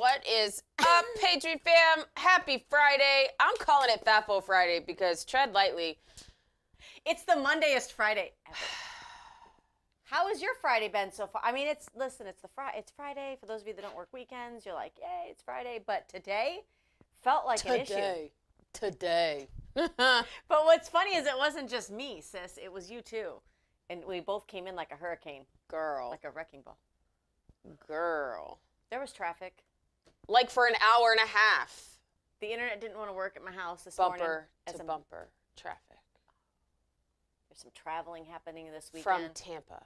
What is up, Patriot fam? Happy Friday. I'm calling it FAFO Friday because tread lightly. It's the Mondayest Friday ever. How has your Friday been so far? I mean, it's Friday. For those of you that don't work weekends, you're like, yay, it's Friday. But today felt like an issue. Today. But what's funny is it wasn't just me, sis. It was you too. And we both came in like a hurricane. Girl. Like a wrecking ball. Girl. There was traffic. Like for an hour and a half. The internet didn't want to work at my house this morning. Bumper to bumper traffic. There's some traveling happening this weekend. From Tampa.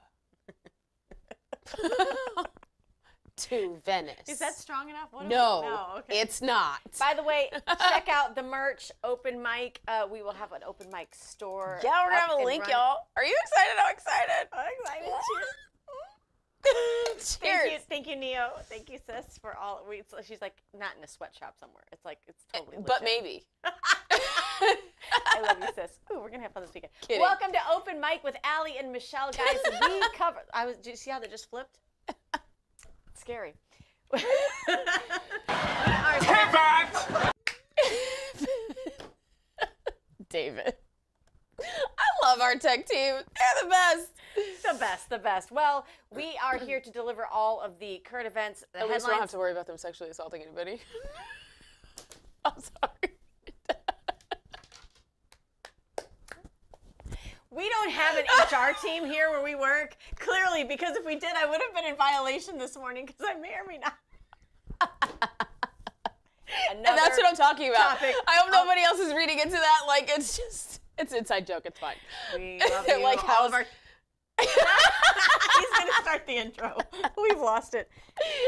To Venice. Is that strong enough? No, okay. It's not. By the way, check out the merch, open mic. We will have an open mic store. Yeah, we're going to have a link, y'all. Are you excited? I'm excited. I'm excited. Cheers. Thank you, Neo. Thank you, sis, for all. She's like not in a sweatshop somewhere. It's totally legit. But maybe. I love you, sis. Ooh, we're gonna have fun this weekend. Kidding. Welcome to Open Mic with Allie and Michelle, guys. We cover. Did you see how that just flipped? It's scary. David. I love our tech team. They're the best. The best. Well, we are here to deliver all of the current events. The At least headlines. we don't have to worry about them sexually assaulting anybody. I'm sorry. We don't have an HR team here where we work, clearly, because if we did, I would have been in violation this morning because I may or may not. And that's what I'm talking about. Topic. I hope nobody else is reading into that. Like, it's an inside joke. It's fine. We love you. Like, all of our... He's going to start the intro. We've lost it.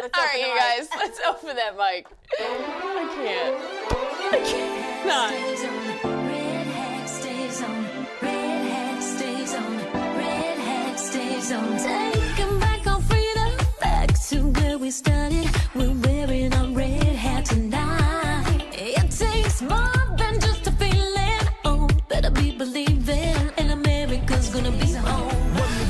All right, you guys, let's open that mic. I cannot. Red hat stays on. Red hat stays on. Red hat stays on. Taking back our freedom, back to where we started. We're wearing our red hat tonight. It takes more than just a feeling. Oh, better be believing, and America's gonna be home.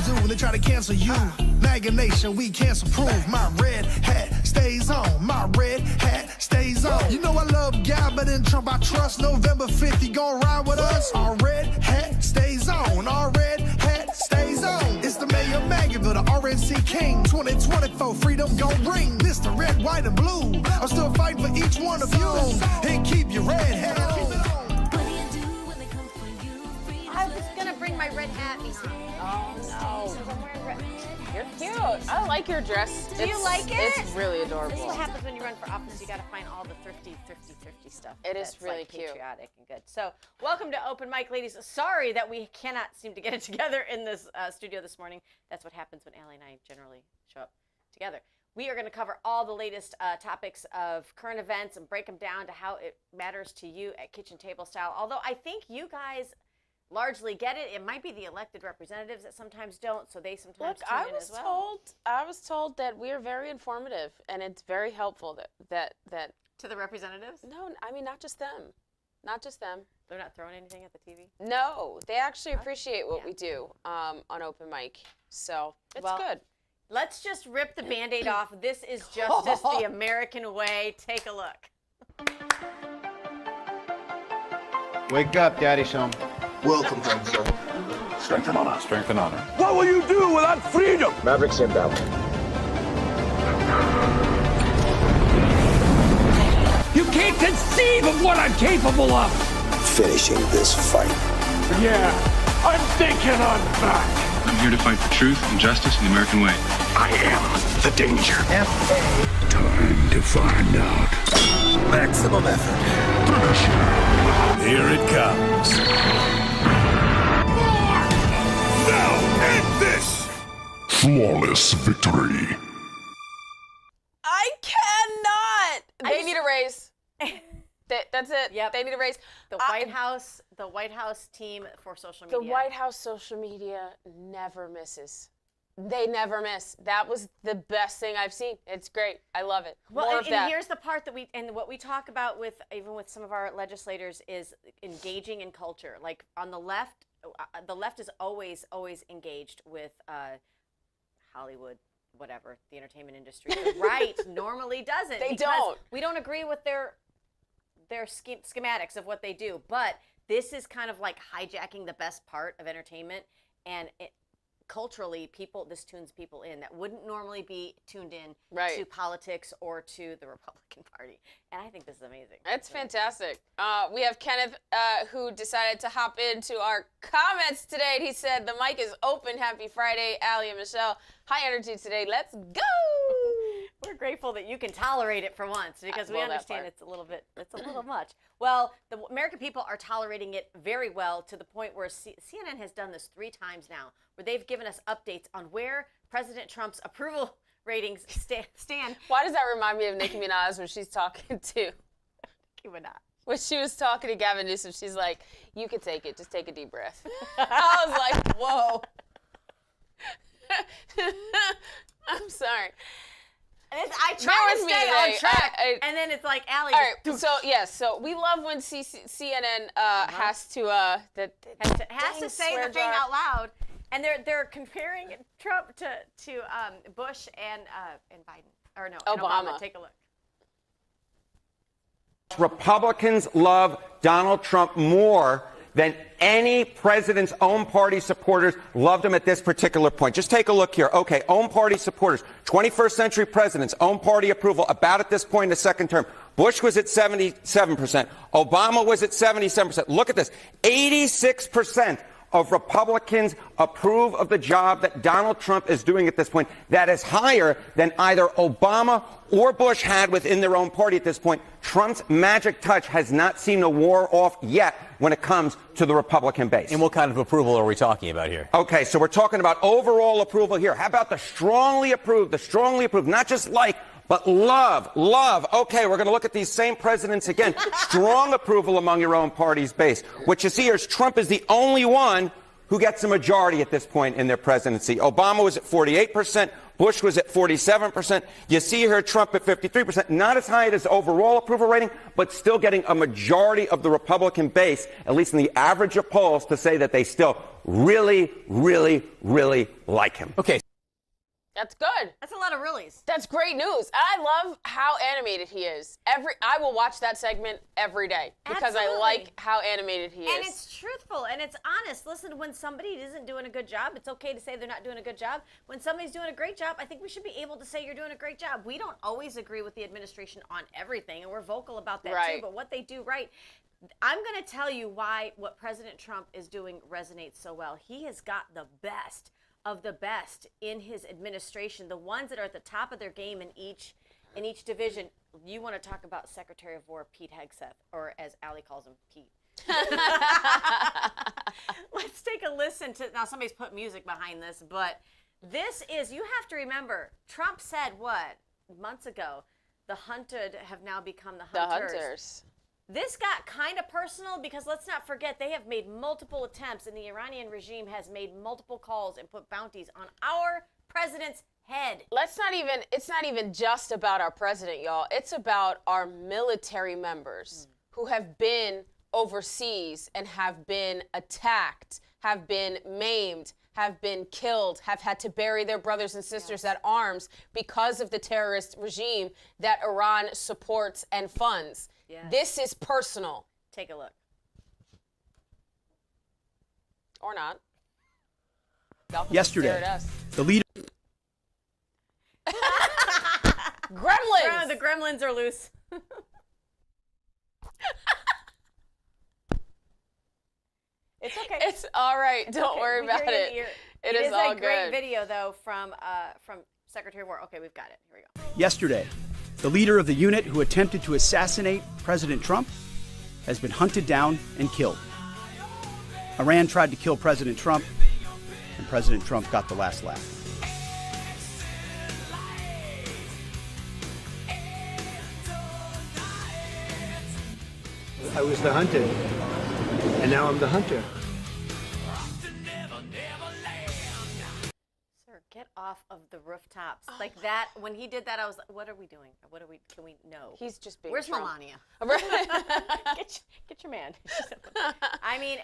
When they try to cancel you, MAGA Nation, we cancel proof. My red hat stays on. My red hat stays on. You know I love God, but in Trump I trust. November 5th, you gon' ride with us. Our red hat stays on. Our red hat stays on. It's the mayor of MAGAville, the RNC King. 2024, freedom gon' ring. Mr. Red, White, and Blue. I'm still fighting for each one of you. And keep your red hat on. What do you do when they come for you? Freedom. I was going to bring my red hat. Oh, no. I'm wearing red. You're cute. I like your dress. Do you like it? It's really adorable. This is what happens when you run for office. You got to find all the thrifty stuff. It is that's, really like, cute. patriotic and good. So, welcome to Open Mic, ladies. Sorry that we cannot seem to get it together in this studio this morning. That's what happens when Allie and I generally show up together. We are going to cover all the latest topics of current events and break them down to how it matters to you at kitchen table style. Although I think you guys largely get it. It might be the elected representatives that sometimes don't, so they sometimes tune in as well. I was told that we are very informative, and it's very helpful that To the representatives? No, I mean not just them. Not just them. They're not throwing anything at the TV? No, they actually appreciate what we do on open mic. So it's good. Let's just rip the Band-Aid off. This is justice the American way. Take a look. Wake up, Daddy's home. Welcome, friend, sir. Strength and honor. Strength and honor. What will you do without freedom? Mavericks inbound. You can't conceive of what I'm capable of. Finishing this fight. Yeah, I'm thinking I'm back. I'm here to fight for truth and justice in the American way. I am the danger. Time to find out. Maximum effort. Here it comes. Now end this. Flawless victory. I cannot. They need a raise. That's it. Yep. They need a raise. The White House team for social media. The White House social media never misses. They never miss. That was the best thing I've seen. It's great. I love it. Well, More of that. and here's the part that what we talk about with even with some of our legislators is engaging in culture. Like on the left is always engaged with Hollywood, whatever, the entertainment industry. The right normally doesn't. They because don't. We don't agree with their schematics of what they do, but this is kind of like hijacking the best part of entertainment, and culturally, this tunes people in that wouldn't normally be tuned in to politics or to the Republican Party. And I think this is amazing. It's fantastic. We have Kenneth who decided to hop into our comments today. He said, the mic is open. Happy Friday, Allie and Michelle. High energy today. Let's go. We're grateful that you can tolerate it for once, because we understand it's a little much. Well, the American people are tolerating it very well, to the point where CNN has done this 3 times now, where they've given us updates on where President Trump's approval ratings stand. Why does that remind me of Nicki Minaj when she's talking to Nicki Minaj? When she was talking to Gavin Newsom, she's like, you can take it. Just take a deep breath. I was like, whoa. I'm sorry. I try to stay on track, and then it's like Allie. All right, so we love when CNN has to say the thing out loud, and they're comparing Trump to Bush and Biden, or no, Obama. Take a look. Republicans love Donald Trump more than any president's own party supporters loved him at this particular point. Just take a look here. Okay, own party supporters, 21st century presidents, own party approval, about at this point in the second term. Bush was at 77%. Obama was at 77%. Look at this. 86% of Republicans approve of the job that Donald Trump is doing at this point. That is higher than either Obama or Bush had within their own party at this point. Trump's magic touch has not seemed to wear off yet when it comes to the Republican base. And what kind of approval are we talking about here? Okay, so we're talking about overall approval here. How about the strongly approved, not just like, but love. Okay, we're going to look at these same presidents again. Strong approval among your own party's base. What you see here is Trump is the only one who gets a majority at this point in their presidency. Obama was at 48%. Bush was at 47%. You see here Trump at 53%. Not as high as overall approval rating, but still getting a majority of the Republican base, at least in the average of polls, to say that they still really, really, really like him. Okay. That's good. That's a lot of reallys. That's great news. I love how animated he is. I will watch that segment every day because I like how animated he is. And it's truthful and it's honest. Listen, when somebody isn't doing a good job, it's okay to say they're not doing a good job. When somebody's doing a great job, I think we should be able to say you're doing a great job. We don't always agree with the administration on everything, and we're vocal about that too. But what they do right, I'm going to tell you why what President Trump is doing resonates so well. He has got the best of the best in his administration, the ones that are at the top of their game in each division. You want to talk about Secretary of War Pete Hegseth, or as Allie calls him, Pete. Let's take a listen to, now somebody's put music behind this, but this is, you have to remember, Trump said what, months ago, the hunted have now become the hunters. This got kind of personal because let's not forget they have made multiple attempts, and the Iranian regime has made multiple calls and put bounties on our president's head. It's not even just about our president, y'all. It's about our military members who have been overseas and have been attacked, have been maimed, have been killed, have had to bury their brothers and sisters at arms because of the terrorist regime that Iran supports and funds. Yes. This is personal. Take a look. Or not. Yesterday, the leader... Gremlins! The gremlins are loose. It's okay. It's all right. Don't worry about it. It is all good. It is a great video, though, from Secretary of War. Okay, we've got it. Here we go. Yesterday, the leader of the unit who attempted to assassinate President Trump has been hunted down and killed. Iran tried to kill President Trump, and President Trump got the last laugh. I was the hunted, and now I'm the hunter. Get off of the rooftops. Like that, when he did that, I was like, what are we doing? Can we know? He's just being Where's Trump. Melania? Get your man. I mean,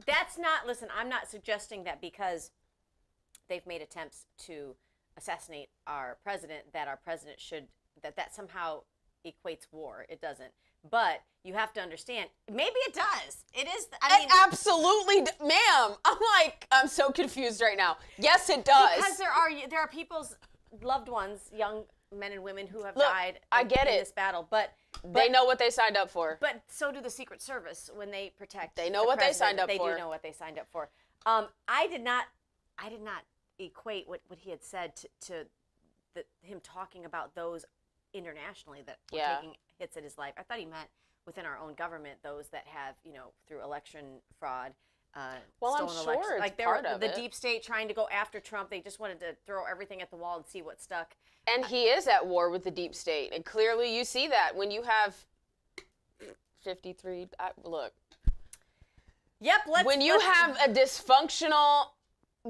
that's not, listen, I'm not suggesting that because they've made attempts to assassinate our president, that our president should, that somehow equates war. It doesn't. But you have to understand, maybe it does. It is. I mean, it absolutely, ma'am. I'm so confused right now. Yes, it does. Because there are people's loved ones, young men and women who have died I get in it. this battle. But they know what they signed up for. But so do the Secret Service when they protect. They know what they signed up for. They do know what they signed up for. I did not equate what he had said to him talking about those internationally that were taking hits at his life. I thought he meant within our own government, those that have, through election fraud, stolen I'm sure elections. it's Like part of the it. deep state trying to go after Trump. They just wanted to throw everything at the wall and see what stuck. And he is at war with the deep state, and clearly you see that when you have 53. Look. Yep. When you have a dysfunctional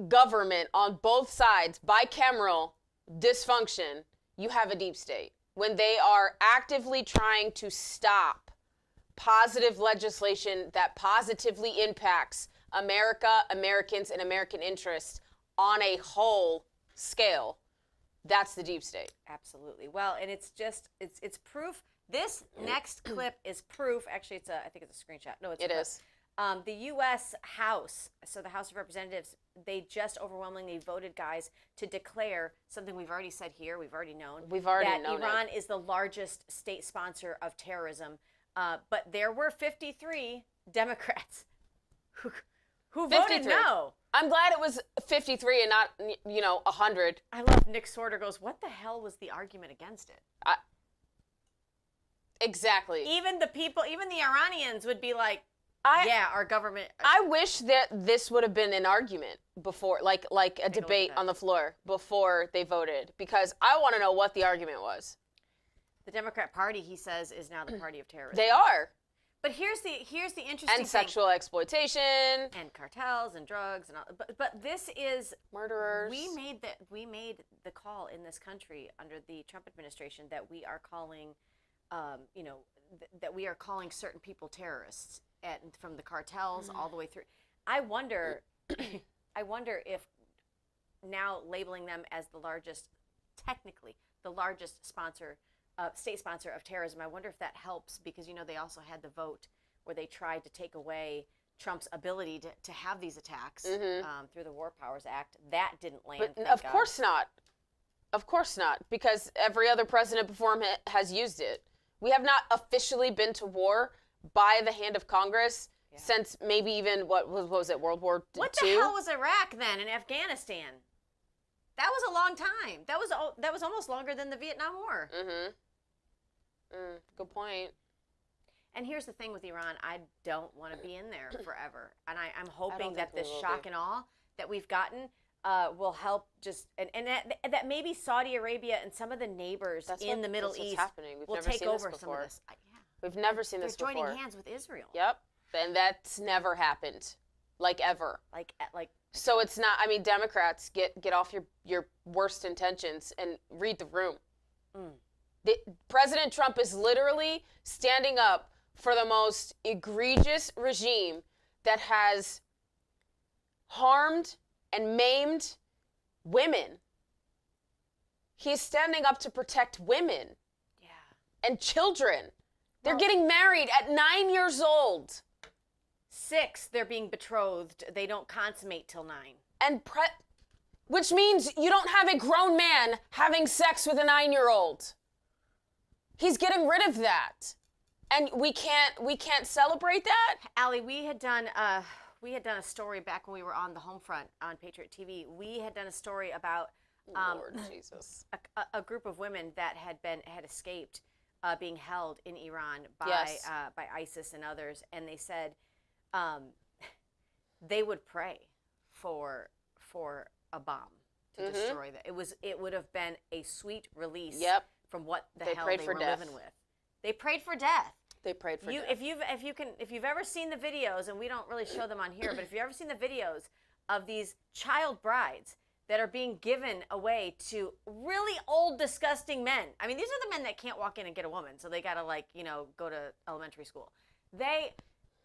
government on both sides, bicameral dysfunction, you have a deep state. When they are actively trying to stop positive legislation that positively impacts America, Americans, and American interests on a whole scale, that's the deep state. Absolutely. Well, and it's proof. This next clip is proof. Actually, I think it's a screenshot. No, it's a clip. The U.S. House, so the House of Representatives, they just overwhelmingly voted, guys, to declare something we've already said here. We've already known. That Iran is the largest state sponsor of terrorism. But there were 53 Democrats who voted no. I'm glad it was 53 and not, 100. I love Nick Sorter goes, what the hell was the argument against it? Exactly. Even the Iranians would be like, our government. I wish that this would have been an argument before, like a debate on the floor before they voted, because I want to know what the argument was. The Democrat Party, he says, is now the party of terrorism. They are. But here's the interesting thing. And sexual exploitation. And cartels and drugs and all. But this is murderers. We made the call in this country under the Trump administration that we are calling, that we are calling certain people terrorists. And from the cartels all the way through, I wonder if now labeling them as technically the largest state sponsor of terrorism, I wonder if that helps, because they also had the vote where they tried to take away Trump's ability to have these attacks through the War Powers Act. That didn't land. But of course not. Of course not, because every other president before him has used it. We have not officially been to war by the hand of Congress since maybe even, what was it, World War II? What the hell was Iraq then and Afghanistan? That was a long time. That was almost longer than the Vietnam War. Good point. And here's the thing with Iran, I don't want to be in there forever. And I'm hoping that this shock and awe that we've gotten will help and that maybe Saudi Arabia and some of the neighbors in the Middle East will take over some of this. We've never seen this before. They're joining hands with Israel. Yep. And that's never happened. Like ever. Like. So it's not, Democrats, get off your worst intentions and read the room. President Trump is literally standing up for the most egregious regime that has harmed and maimed women. He's standing up to protect women. And children. They're getting married at 9 years old. 6, they're being betrothed. They don't consummate till 9. And which means you don't have a grown man having sex with a 9-year-old. He's getting rid of that. And we can't celebrate that? Allie, we had done a story back when we were on the home front on Patriot TV. We had done a story about Lord Jesus. A group of women that had escaped being held in Iran by ISIS and others, and they said they would pray for a bomb to destroy that. It would have been a sweet release from what the hell they were living with. They prayed for death. They prayed for death. If you've ever seen the videos, and we don't really show them on here, but if you've ever seen the videos of these child brides that are being given away to really old, disgusting men. These are the men that can't walk in and get a woman, so they gotta go to elementary school.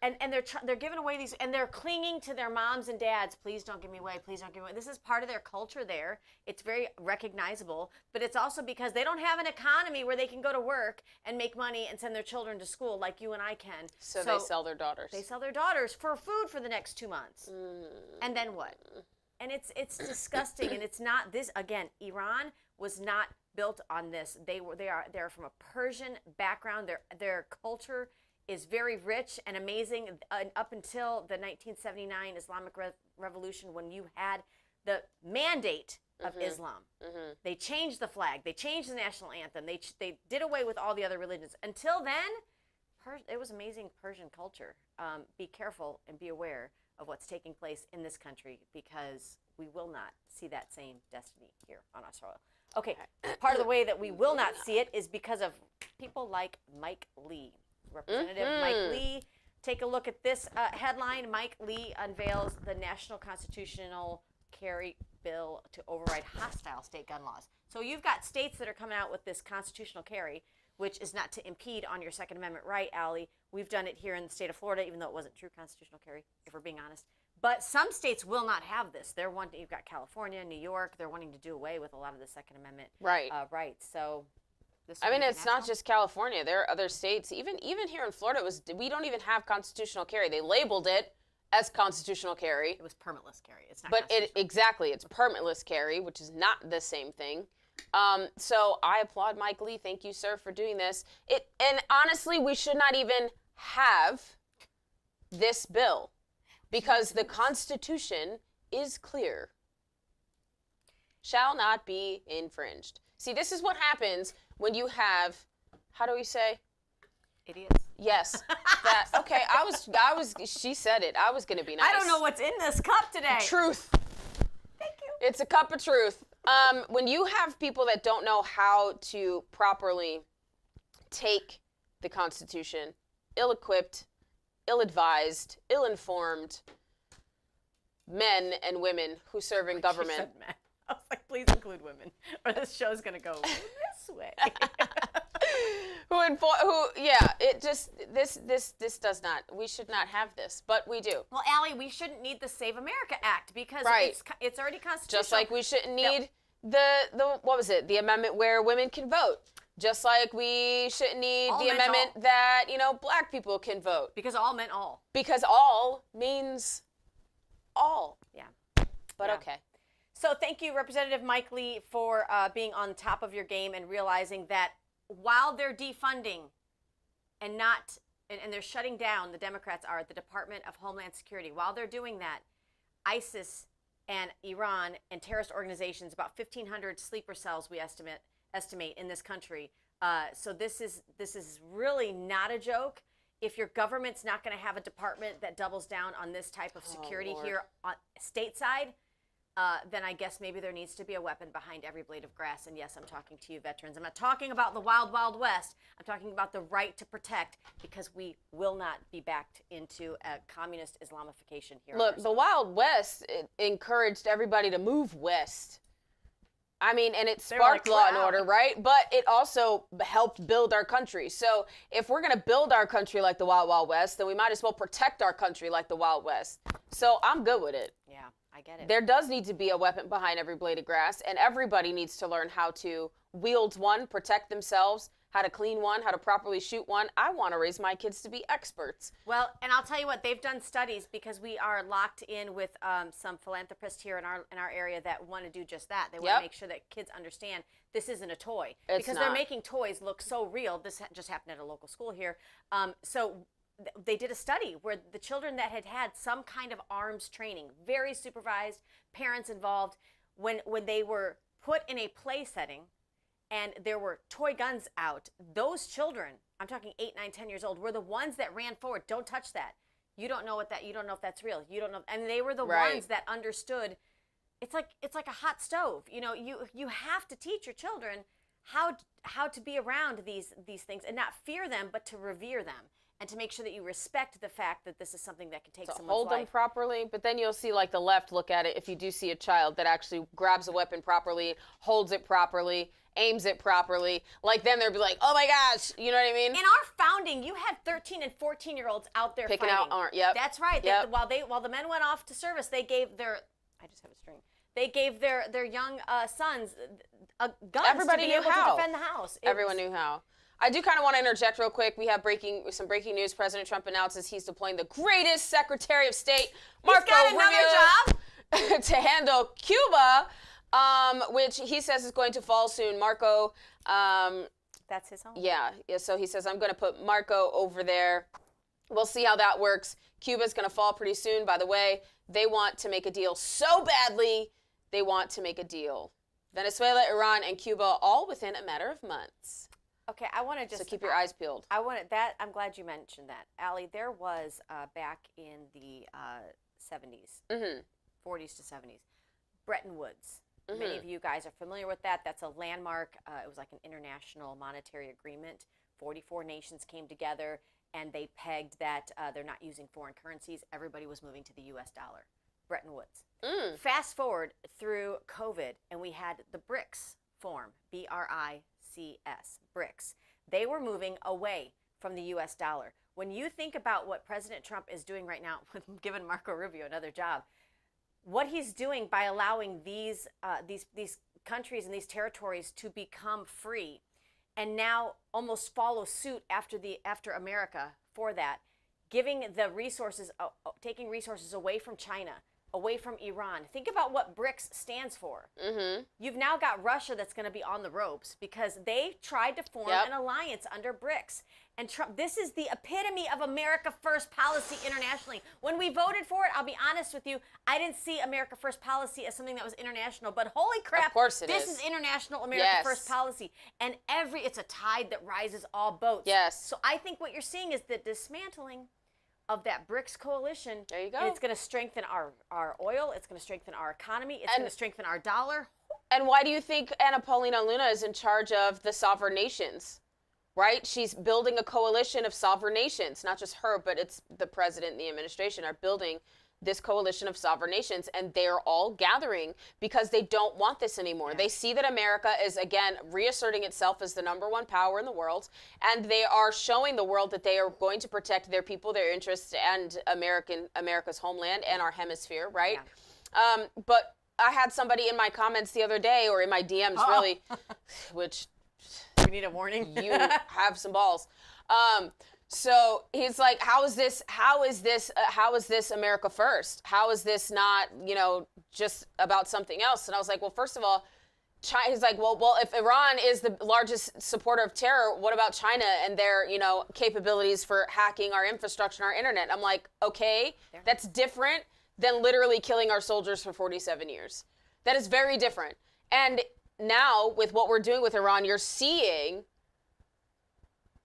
And they're giving away these, and they're clinging to their moms and dads. Please don't give me away. Please don't give me away. This is part of their culture there. It's very recognizable, but it's also because they don't have an economy where they can go to work and make money and send their children to school like you and I can. So they sell their daughters. They sell their daughters for food for the next 2 months. And then what? And it's disgusting. And it's not this, again, Iran was not built on this. They're from a Persian background. Their culture is very rich and amazing up until the 1979 Islamic Revolution, when you had the mandate of Islam. They changed the flag. They changed the national anthem. They did away with all the other religions. Until then, it was amazing Persian culture. Be careful and be aware of what's taking place in this country, because we will not see that same destiny here on our soil. Okay, part of the way that we will not see it is because of people like Mike Lee. Representative Mike Lee. Take a look at this headline. Mike Lee unveils the National Constitutional Carry Bill to override hostile state gun laws. So you've got states that are coming out with this constitutional carry, which is not to impede on your Second Amendment right, Allie. We've done it here in the state of Florida, even though it wasn't true constitutional carry, if we're being honest. But some states will not have this. You've got California, New York. They're wanting to do away with a lot of the Second Amendment rights. So. I mean, it's not just California. There are other states. Even here in Florida, we don't even have constitutional carry. They labeled it as constitutional carry. It was permitless carry. It's not. But it's permitless carry, which is not the same thing. So I applaud Mike Lee. Thank you, sir, for doing this. And honestly, we should not even have this bill, because the Constitution is clear. Shall not be infringed. See, this is what happens when you have, how do we say? Idiots. Yes. Okay, she said it. I was going to be nice. I don't know what's in this cup today. Truth. Thank you. It's a cup of truth. When you have people that don't know how to properly take the Constitution, ill-equipped, ill-advised, ill-informed men and women who serve in government. She said men. I was like, please include women, or this show's gonna go this way. This does not. We should not have this, but we do. Well, Allie, we shouldn't need the Save America Act, because it's already constitutional. Just like we shouldn't need the what was it? The amendment where women can vote. Just like we shouldn't need the amendment that black people can vote. Because all meant all. Because all means all. Yeah. But okay. So thank you, Representative Mike Lee, for being on top of your game and realizing that while they're defunding and they're shutting down, the Democrats are at the Department of Homeland Security. While they're doing that, ISIS and Iran and terrorist organizations, about 1,500 sleeper cells we estimate in this country. So this is really not a joke. If your government's not going to have a department that doubles down on this type of security here on stateside, then I guess maybe there needs to be a weapon behind every blade of grass. And yes, I'm talking to you veterans. I'm not talking about the wild, wild west. I'm talking about the right to protect, because we will not be backed into a communist Islamification here. Look, the Wild West encouraged everybody to move west. I mean, and it sparked law and order, right? But it also helped build our country. So if we're going to build our country like the Wild, Wild West, then we might as well protect our country like the Wild West. So I'm good with it. Yeah, I get it. There does need to be a weapon behind every blade of grass, and everybody needs to learn how to wield one, protect themselves, how to clean one, how to properly shoot one. I want to raise my kids to be experts. Well, and I'll tell you what, they've done studies, because we are locked in with some philanthropists here in our area that want to do just that. They want to make sure that kids understand this isn't a toy. Because they're making toys look so real. This just happened at a local school here. So they did a study where the children that had some kind of arms training, very supervised, parents involved, when they were put in a play setting, and there were toy guns out, those children, I'm talking 8, 9, 10 years old, were the ones that ran forward. Don't touch that. You don't know you don't know if that's real. You don't know. And they were the ones that understood. It's like a hot stove. You have to teach your children how to be around these things and not fear them, but to revere them. And to make sure that you respect the fact that this is something that can take someone's life. Hold them properly, but then you'll see the left look at it if you do see a child that actually grabs a weapon properly, holds it properly, aims it properly, like then they'd be like, oh my gosh, you know what I mean? In our founding, you had 13 and 14-year-olds out there Picking fighting. out arms. Yep. That's right. Yep. While the men went off to service, they gave their They gave their young sons guns Everybody to be knew able how. to defend the house. Everyone knew how. I do kind of want to interject real quick. We have some breaking news. President Trump announces he's deploying the greatest Secretary of State, Marco Rubio, to handle Cuba, which he says is going to fall soon. Marco. That's his home. Yeah. So he says, I'm going to put Marco over there. We'll see how that works. Cuba's going to fall pretty soon. By the way, they want to make a deal so badly. They want to make a deal. Venezuela, Iran, and Cuba all within a matter of months. Okay, I want to just... So keep your eyes peeled. I'm glad you mentioned that. Allie, there was, back in the 70s, 40s to 70s, Bretton Woods. Many of you guys are familiar with that. That's a landmark. It was like an international monetary agreement. 44 nations came together, and they pegged that they're not using foreign currencies. Everybody was moving to the U.S. dollar. Bretton Woods. Fast forward through COVID, and we had the BRICS form, B-R-I-C-S, BRICS. They were moving away from the U.S. dollar. When you think about what President Trump is doing right now, with giving Marco Rubio another job, what he's doing by allowing these countries and these territories to become free, and now almost follow suit after America for that, giving the resources, taking resources away from China, away from Iran. Think about what BRICS stands for. You've now got Russia that's going to be on the ropes because they tried to form an alliance under BRICS. And Trump, this is the epitome of America First policy internationally. When we voted for it, I'll be honest with you, I didn't see America First policy as something that was international, but holy crap, of course this is international America First policy. And it's a tide that rises all boats. Yes. So I think what you're seeing is the dismantling of that BRICS coalition. There you go. And it's going to strengthen our oil. It's going to strengthen our economy. It's going to strengthen our dollar. And why do you think Anna Paulina Luna is in charge of the sovereign nations? Right? She's building a coalition of sovereign nations. Not just her, but it's the president and the administration are building this coalition of sovereign nations, and they're all gathering because they don't want this anymore. They see that America is, again, reasserting itself as the #1 power in the world, and they are showing the world that they are going to protect their people, their interests, and America's homeland and our hemisphere, right? But I had somebody in my comments the other day, or in my DMs, really, which... You need a warning? You have some balls. So he's like, how is this America First? How is this not, just about something else? And I was like, well, first of all, China, he's like, well, if Iran is the largest supporter of terror, what about China and their, capabilities for hacking our infrastructure and our internet? I'm like, okay, that's different than literally killing our soldiers for 47 years. That is very different. And now with what we're doing with Iran, you're seeing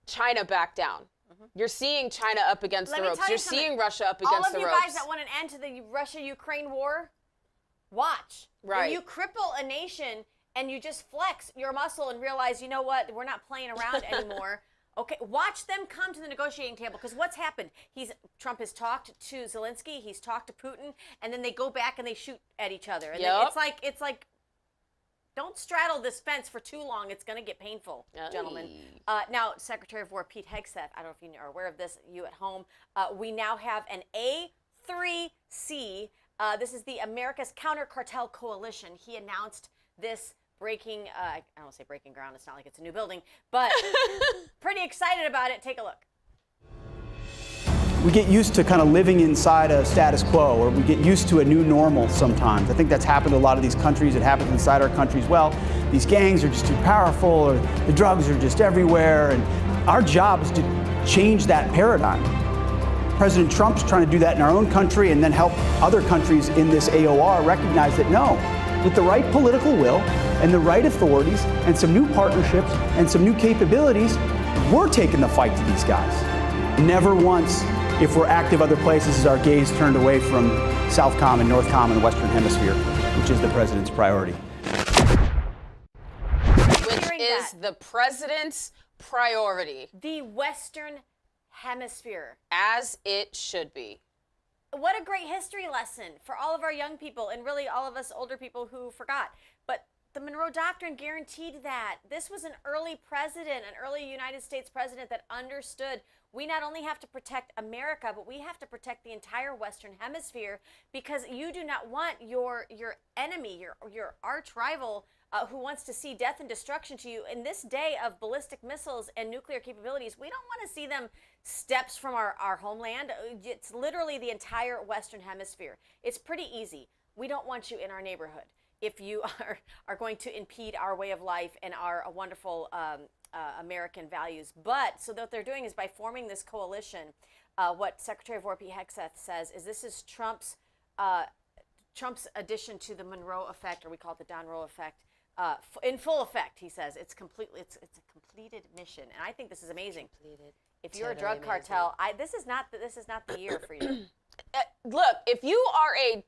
China back down. You're seeing China up against the ropes. You're seeing Russia up against the ropes. All of you guys that want an end to the Russia-Ukraine war, watch. Right. When you cripple a nation and you just flex your muscle and realize, you know what, we're not playing around anymore. Okay, watch them come to the negotiating table, because what's happened? Trump has talked to Zelensky, he's talked to Putin, and then they go back and they shoot at each other. And then it's like. Don't straddle this fence for too long. It's going to get painful, gentlemen. Now, Secretary of War Pete Hegseth, I don't know if you are aware of this, you at home, we now have an A3C. This is the America's Counter Cartel Coalition. He announced this breaking, I don't want to say breaking ground, it's not like it's a new building, but pretty excited about it. Take a look. We get used to kind of living inside a status quo, or we get used to a new normal sometimes. I think that's happened to a lot of these countries. It happens inside our countries. Well, these gangs are just too powerful, or the drugs are just everywhere, and our job is to change that paradigm. President Trump's trying to do that in our own country and then help other countries in this AOR recognize that no, with the right political will and the right authorities and some new partnerships and some new capabilities, we're taking the fight to these guys. Never once, if we're active other places, is our gaze turned away from Southcom and Northcom and Western Hemisphere, which is the president's priority. Which is the president's priority. The Western Hemisphere. As it should be. What a great history lesson for all of our young people and really all of us older people who forgot. But The Monroe Doctrine guaranteed that. This was an early president, an early United States president that understood we not only have to protect America, but we have to protect the entire Western Hemisphere, because you do not want your enemy, your arch rival, who wants to see death and destruction to you. In this day of ballistic missiles and nuclear capabilities, we don't want to see them steps from our homeland. It's literally the entire Western Hemisphere. It's pretty easy. We don't want you in our neighborhood if you are going to impede our way of life and our wonderful American values. But so what they're doing is by forming this coalition, what Secretary of War Pete Hegseth says is this is Trump's addition to the Monroe effect, or we call it the Donroe effect, in full effect. He says it's a completed mission, and I think this is amazing. Completed. If you're a drug cartel, this is not the year for you. Look, if you are a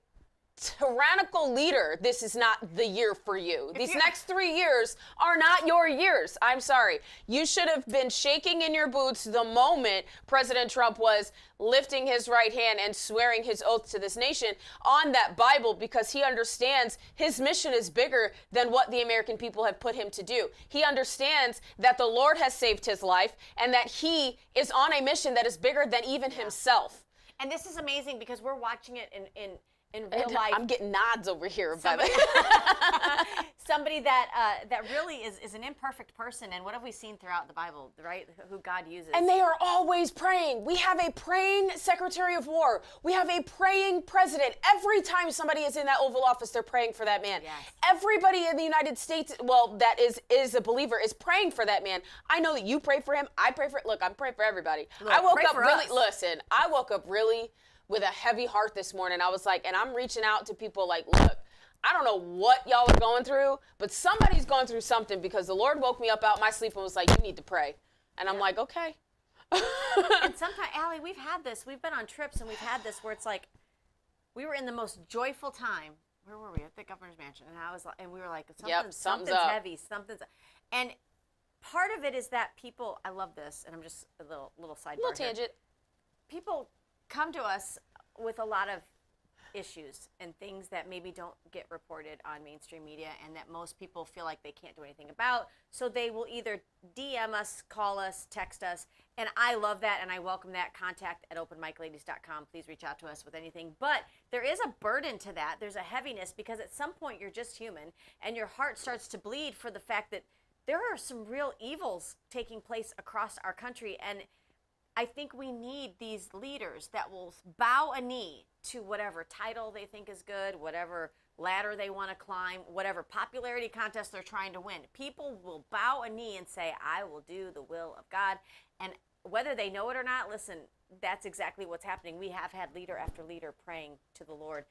tyrannical leader, this is not the year for you. These next 3 years are not your years. I'm sorry. You should have been shaking in your boots the moment President Trump was lifting his right hand and swearing his oath to this nation on that Bible, because he understands his mission is bigger than what the American people have put him to do. He understands that the Lord has saved his life and that he is on a mission that is bigger than even himself. And this is amazing because we're watching it in real life. I'm getting nods over here. Somebody that really is an imperfect person. And what have we seen throughout the Bible, right? Who God uses. And they are always praying. We have a praying Secretary of War. We have a praying president. Every time somebody is in that Oval Office, they're praying for that man. Yes. Everybody in the United States, well, that is a believer, is praying for that man. I know that you pray for him. I pray for, look, I'm praying for everybody. Look, I woke pray up for really, us. listen, I woke up really with a heavy heart this morning. I was like, and I'm reaching out to people like, look, I don't know what y'all are going through, but somebody's going through something, because the Lord woke me up out my sleep and was like, you need to pray. And I'm like, okay. And sometimes, Allie, we've had this. We've been on trips and we've had this where it's like, we were in the most joyful time. Where were we? At the governor's mansion. And I was like, and we were like, something's up. heavy. And part of it is that people, I love this, and I'm just a little sidebar. Little tangent. People come to us with a lot of issues and things that maybe don't get reported on mainstream media and that most people feel like they can't do anything about. So they will either DM us, call us, text us, and I love that and I welcome that. Contact at openmicladies.com. Please reach out to us with anything. But there is a burden to that. There's a heaviness, because at some point you're just human and your heart starts to bleed for the fact that there are some real evils taking place across our country. And I think we need these leaders that will bow a knee to whatever title they think is good, whatever ladder they want to climb, whatever popularity contest they're trying to win. People will bow a knee and say, I will do the will of God. And whether they know it or not, listen, that's exactly what's happening. We have had leader after leader praying to the Lord.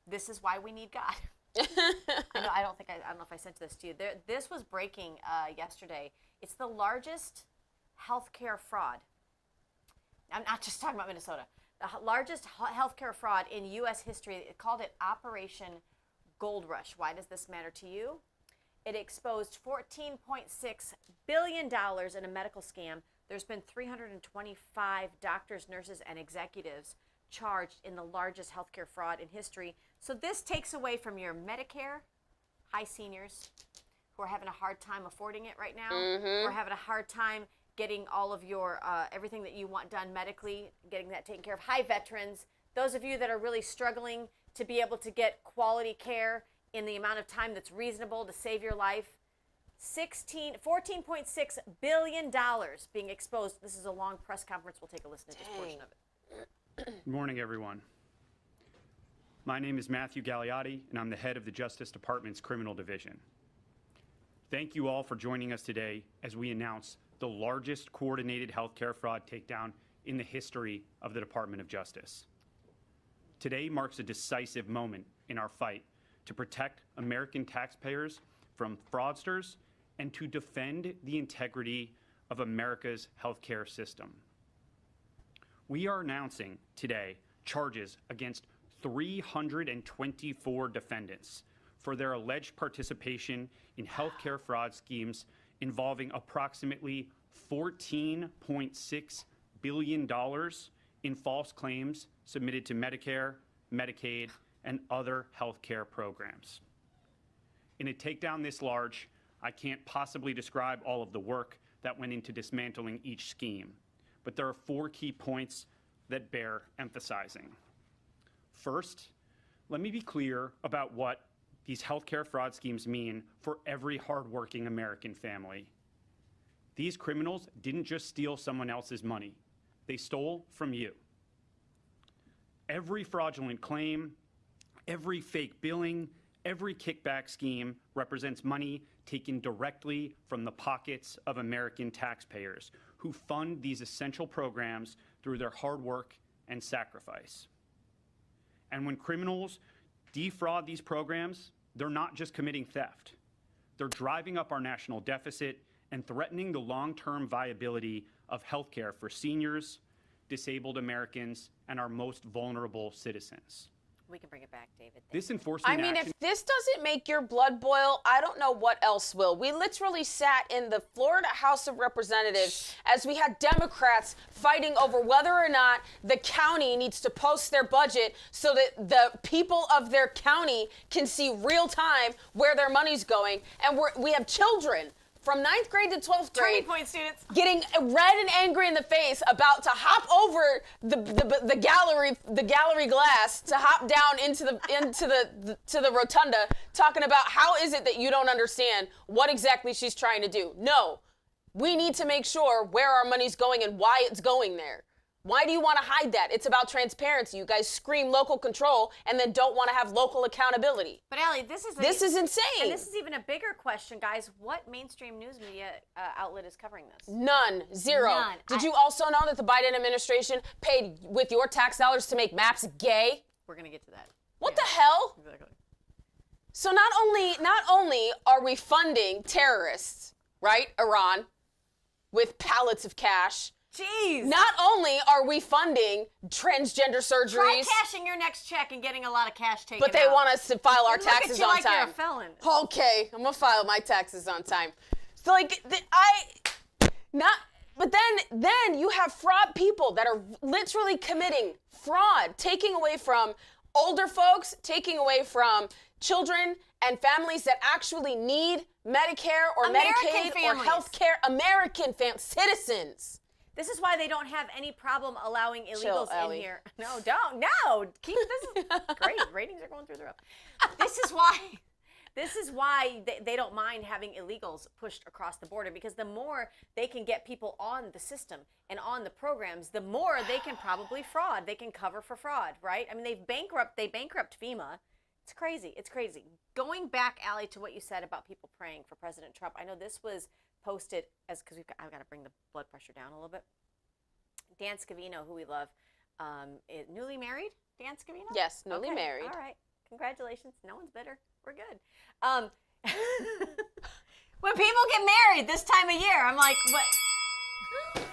This is why we need God. I don't know if I sent this to you. This was breaking yesterday. It's the largest healthcare fraud. I'm not just talking about Minnesota. The largest healthcare fraud in U.S. history. It called it Operation Gold Rush. Why does this matter to you? It exposed $14.6 billion in a medical scam. There's been 325 doctors, nurses, and executives charged in the largest healthcare fraud in history. So this takes away from your Medicare, high seniors who are having a hard time affording it right now, who are having a hard time getting all of your everything that you want done medically, getting that taken care of. High veterans, those of you that are really struggling to be able to get quality care in the amount of time that's reasonable to save your life. $14.6 billion being exposed. This is a long press conference. We'll take a listen to this portion of it. Good morning, everyone. My name is Matthew Gagliotti, and I'm the head of the Justice Department's Criminal Division. Thank you all for joining us today as we announce the largest coordinated healthcare fraud takedown in the history of the Department of Justice. Today marks a decisive moment in our fight to protect American taxpayers from fraudsters and to defend the integrity of America's healthcare system. We are announcing today charges against 324 defendants for their alleged participation in healthcare fraud schemes involving approximately $14.6 billion in false claims submitted to Medicare, Medicaid, and other healthcare programs. In a takedown this large, I can't possibly describe all of the work that went into dismantling each scheme, but there are 4 key points that bear emphasizing. First, let me be clear about what these healthcare fraud schemes mean for every hardworking American family. These criminals didn't just steal someone else's money. They stole from you. Every fraudulent claim, every fake billing, every kickback scheme represents money taken directly from the pockets of American taxpayers who fund these essential programs through their hard work and sacrifice. And when criminals defraud these programs, they're not just committing theft. They're driving up our national deficit and threatening the long-term viability of healthcare for seniors, disabled Americans, and our most vulnerable citizens. We can bring it back, David. This enforcement action... if this doesn't make your blood boil, I don't know what else will. We literally sat in the Florida House of Representatives as we had Democrats fighting over whether or not the county needs to post their budget so that the people of their county can see real time where their money's going. And we have children from 9th grade to 12th grade, Turning point students, getting red and angry in the face, about to hop over the gallery glass to hop down into the rotunda, talking about how is it that you don't understand what exactly she's trying to do. No, we need to make sure where our money's going and why it's going there. Why do you want to hide that? It's about transparency. You guys scream local control and then don't want to have local accountability. But Allie, this is insane. And this is even a bigger question, guys. What mainstream news media outlet is covering this? None. Zero. None. Did you also know that the Biden administration paid with your tax dollars to make maps gay? We're going to get to that. What the hell? Exactly. So not only are we funding terrorists, right, Iran, with pallets of cash. Jeez. Not only are we funding transgender surgeries. Try cashing your next check and getting a lot of cash taken But they want us to file our taxes on like time. You're a felon. Okay, I'm gonna file my taxes on time. So but then you have fraud people that are literally committing fraud, taking away from older folks, taking away from children and families that actually need Medicare or Medicaid or health care. American citizens. This is why they don't have any problem allowing illegals in here. No, don't. No. This is great. Ratings are going through the roof. This is why they don't mind having illegals pushed across the border, because the more they can get people on the system and on the programs, the more they can probably fraud. They can cover for fraud, right? I mean, they bankrupt FEMA. It's crazy. It's crazy. Going back, Allie, to what you said about people praying for President Trump. I know this was posted because I've got to bring the blood pressure down a little bit. Dan Scavino, who we love, is newly married. Dan Scavino? Yes, newly married. All right, congratulations. No one's bitter. We're good. When people get married this time of year, I'm like, what?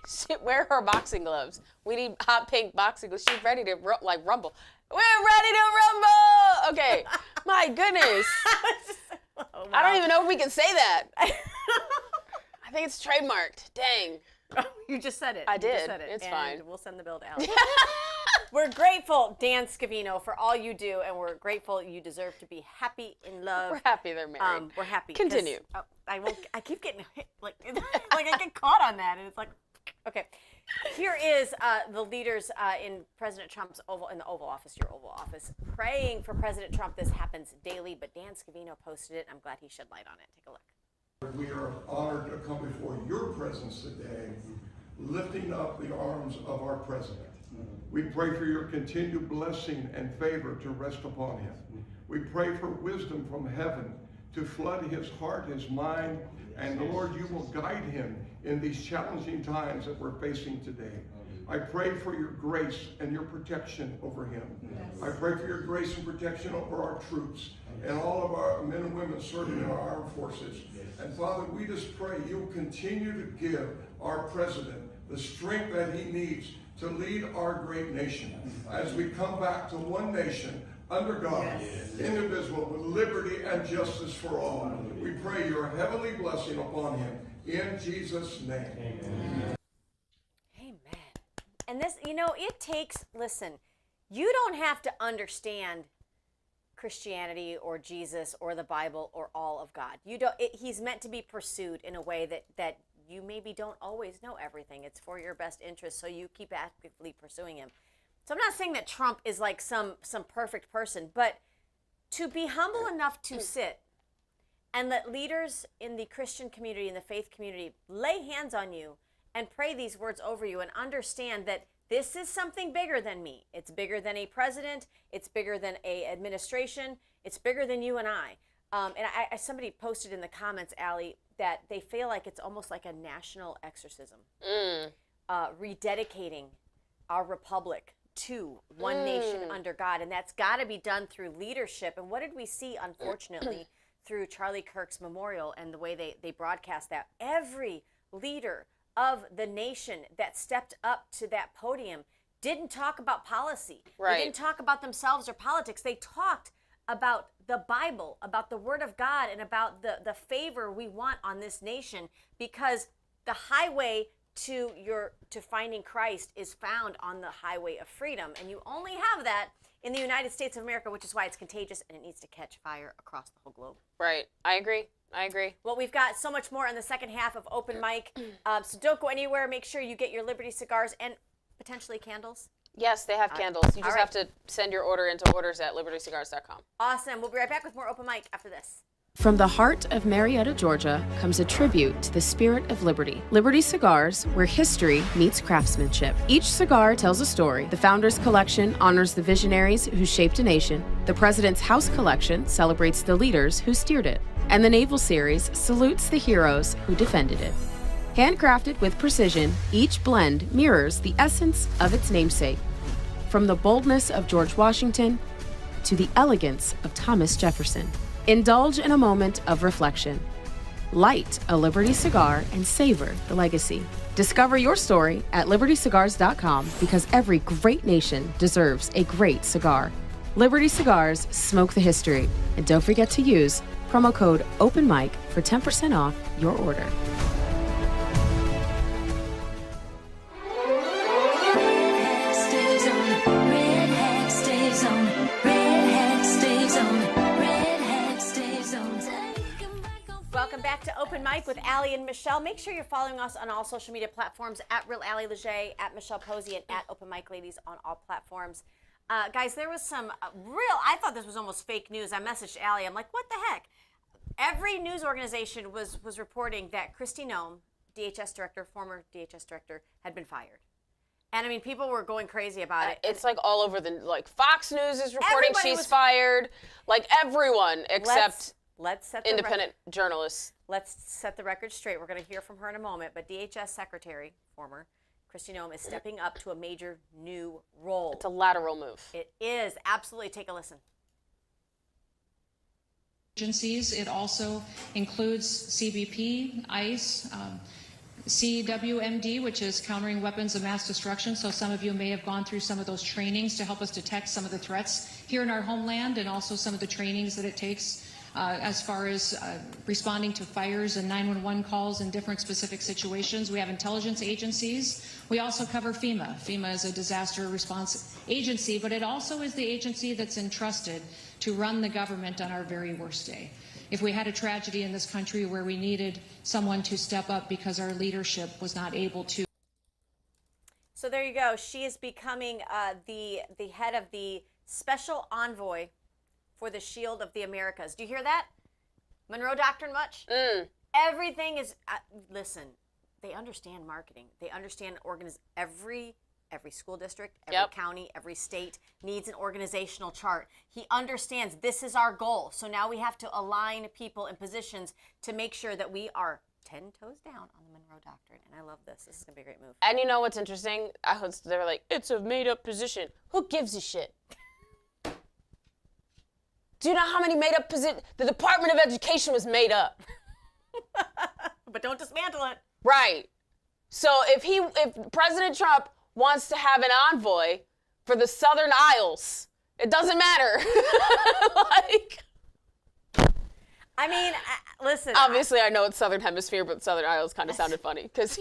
Shit, wear her boxing gloves. We need hot pink boxing gloves. She's ready to rumble. We're ready to rumble. Okay, my goodness. Oh, wow. I don't even know if we can say that. I think it's trademarked. Dang. You just said it. I did. Just said it. It's and fine. We'll send the bill to Allie. We're grateful, Dan Scavino, for all you do, and we're grateful you deserve to be happy in love. We're happy they're married. We're happy. Continue. I keep getting hit, like I get caught on that, and it's like, okay. Here is the leaders in President Trump's in the Oval Office, your Oval Office, praying for President Trump. This happens daily, but Dan Scavino posted it. I'm glad he shed light on it. Take a look. We are honored to come before your presence today, lifting up the arms of our president. We pray for your continued blessing and favor to rest upon him. We pray for wisdom from heaven to flood his heart, his mind, and Lord, you will guide him in these challenging times that we're facing today. I pray for your grace and your protection over him. I pray for your grace and protection over our troops and all of our men and women serving in our armed forces. And Father, we just pray you'll continue to give our president the strength that he needs to lead our great nation as we come back to one nation under God, indivisible, with liberty and justice for all. We pray your heavenly blessing upon him in Jesus' name. Amen. Amen. And this, it takes, listen, you don't have to understand Christianity or Jesus or the Bible or all of God. You don't. He's meant to be pursued in a way that you maybe don't always know everything. It's for your best interest, so you keep actively pursuing him. So I'm not saying that Trump is like some perfect person, but to be humble enough to sit and let leaders in the Christian community, in the faith community, lay hands on you and pray these words over you and understand that this is something bigger than me. It's bigger than a president. It's bigger than a administration. It's bigger than you and I. And somebody posted in the comments, Allie, that they feel like it's almost like a national exorcism, rededicating our republic to one nation under God. And that's got to be done through leadership. And what did we see, unfortunately, through Charlie Kirk's memorial and the way they broadcast that? Every leader of the nation that stepped up to that podium didn't talk about policy. Right. They didn't talk about themselves or politics. They talked about the Bible, about the Word of God, and about the favor we want on this nation, because the highway to finding Christ is found on the highway of freedom. And you only have that in the United States of America, which is why it's contagious and it needs to catch fire across the whole globe. Right. I agree. Well, we've got so much more in the second half of Open Mic. So don't go anywhere. Make sure you get your Liberty cigars and potentially candles. Yes, they have candles. You just have to send your order into orders@libertycigars.com. Awesome. We'll be right back with more Open Mic after this. From the heart of Marietta, Georgia, comes a tribute to the spirit of liberty. Liberty Cigars, where history meets craftsmanship. Each cigar tells a story. The Founders Collection honors the visionaries who shaped a nation. The President's House Collection celebrates the leaders who steered it. And the Naval Series salutes the heroes who defended it. Handcrafted with precision, each blend mirrors the essence of its namesake. From the boldness of George Washington to the elegance of Thomas Jefferson. Indulge in a moment of reflection. Light a Liberty cigar and savor the legacy. Discover your story at libertycigars.com, because every great nation deserves a great cigar. Liberty Cigars, smoke the history. And don't forget to use promo code OpenMic for 10% off your order. Welcome back to Open Mic with Allie and Michelle. Make sure you're following us on all social media platforms at Real Allie Leger, at Michelle Posey, and at Open Mic Ladies on all platforms. Guys, there was some I thought this was almost fake news. I messaged Allie. I'm like, what the heck? Every news organization was reporting that Kristi Noem, DHS director, former DHS director, had been fired. And I mean, people were going crazy about it. It's like all over Fox News is reporting she's fired. Like everyone except let's set the independent journalists. Let's set the record straight. We're going to hear from her in a moment. But DHS Secretary, former Kristi Noem, is stepping up to a major new role. It's a lateral move. It is. Absolutely. Take a listen. Agencies. It also includes CBP, ICE, CWMD, which is countering weapons of mass destruction. So some of you may have gone through some of those trainings to help us detect some of the threats here in our homeland, and also some of the trainings that it takes as far as responding to fires and 911 calls in different specific situations. We have intelligence agencies. We also cover FEMA. FEMA is a disaster response agency, but it also is the agency that's entrusted to run the government on our very worst day. If we had a tragedy in this country where we needed someone to step up because our leadership was not able to. So there you go. She is becoming the head of the special envoy for the Shield of the Americas. Do you hear that? Monroe Doctrine much? Everything is, listen, they understand marketing. They understand every school district, every county, every state needs an organizational chart. He understands this is our goal. So now we have to align people in positions to make sure that we are 10 toes down on the Monroe Doctrine. And I love this. This is going to be a great move. And you know what's interesting? They were like, it's a made-up position. Who gives a shit? Do you know how many made-up positions? The Department of Education was made up. But don't dismantle it. Right. So if President Trump wants to have an envoy for the Southern Isles, it doesn't matter. I mean, listen. Obviously, I know it's Southern Hemisphere, but Southern Isles kind of sounded funny because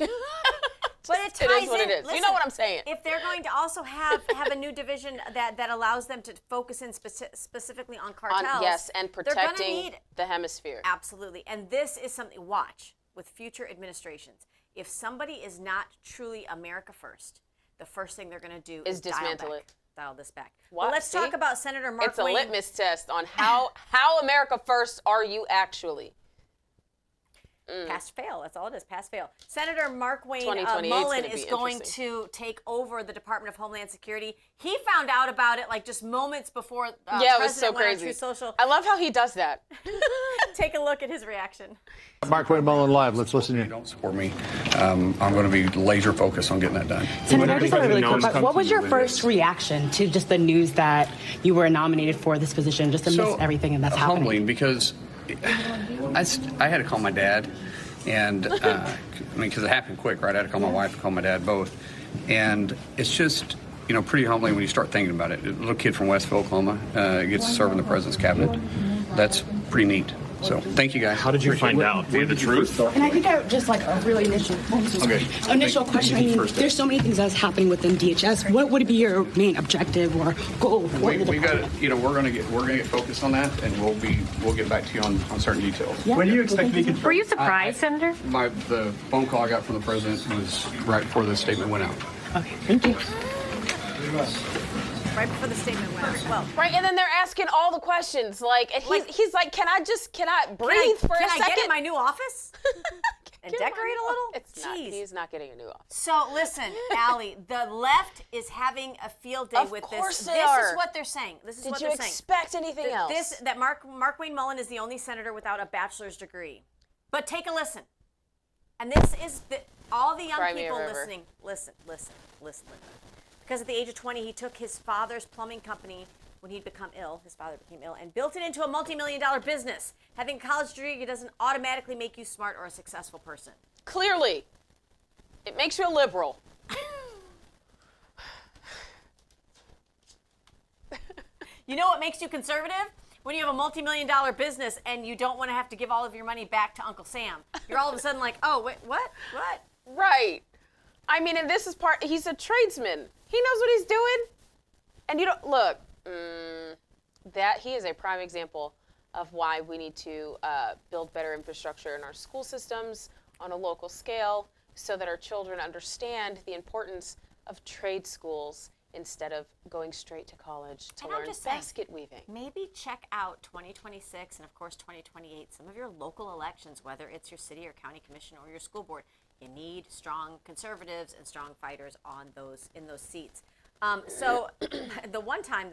But it ties It is what in. it is. Listen, you know what I'm saying. If they're going to also have a new division that allows them to focus in specifically on cartels, yes, and they're gonna protecting need, the hemisphere. Absolutely. And this is something, watch, with future administrations. If somebody is not truly America first, the first thing they're going to do is dial this back. What? Well, let's talk about Senator Mark Wayne. It's a litmus test on how America first are you actually. Pass fail. That's all it is. Pass fail. Senator Mark Wayne Mullen is going to take over the Department of Homeland Security. He found out about it like just moments before it President was so went on crazy. Truth Social. I love how he does that. Take a look at his reaction. Mark Wayne Mullen Live. Let's listen in. Don't support me. I'm going to be laser focused on getting that done. Senator, I just want to really quick, what was your first reaction to just the news that you were nominated for this position, just amidst everything that's happening? Humbling, because I had to call my dad, and I mean, because it happened quick, right? I had to call my wife and call my dad both, and it's just, you know, pretty humbling when you start thinking about it. A little kid from Westville, Oklahoma, gets to serve in the president's cabinet. That's pretty neat. So, thank you guys. How did you find out? Via the truth? And I think I just like a really initial question. I mean, there's so many things that's happening within DHS. What would be your main objective or goal for the we got, you know, we're gonna get focused on that, and we'll get back to you on certain details. Yeah. When do you expect to be confirmed? Were you surprised, Senator? The phone call I got from the president was right before the statement went out. Okay, thank you. Right before the statement went out. Well, right, and then they're asking all the questions, like, and he's like, can I breathe for a second? Can I get in my new office and decorate a little? He's not getting a new office. So listen, Allie, the left is having a field day with this. Of course they this are. is what they're saying. This is what they're saying. Did you expect anything else? That Mark Wayne Mullen is the only senator without a bachelor's degree. But take a listen. And this is all the young people listening. Listen. Because at the age of 20, he took his father's plumbing company when he'd become ill. His father became ill and built it into a multi-million-dollar business. Having a college degree doesn't automatically make you smart or a successful person. Clearly, it makes you a liberal. You know what makes you conservative? When you have a multi-million-dollar business and you don't want to have to give all of your money back to Uncle Sam. You're all of a sudden like, oh, wait, what? Right. I mean, and this is he's a tradesman. He knows what he's doing. And you don't, look, that he is a prime example of why we need to build better infrastructure in our school systems on a local scale so that our children understand the importance of trade schools instead of going straight to college to learn basket weaving. Maybe check out 2026 and, of course, 2028, some of your local elections, whether it's your city or county commission or your school board. You need strong conservatives and strong fighters in those seats. So the one time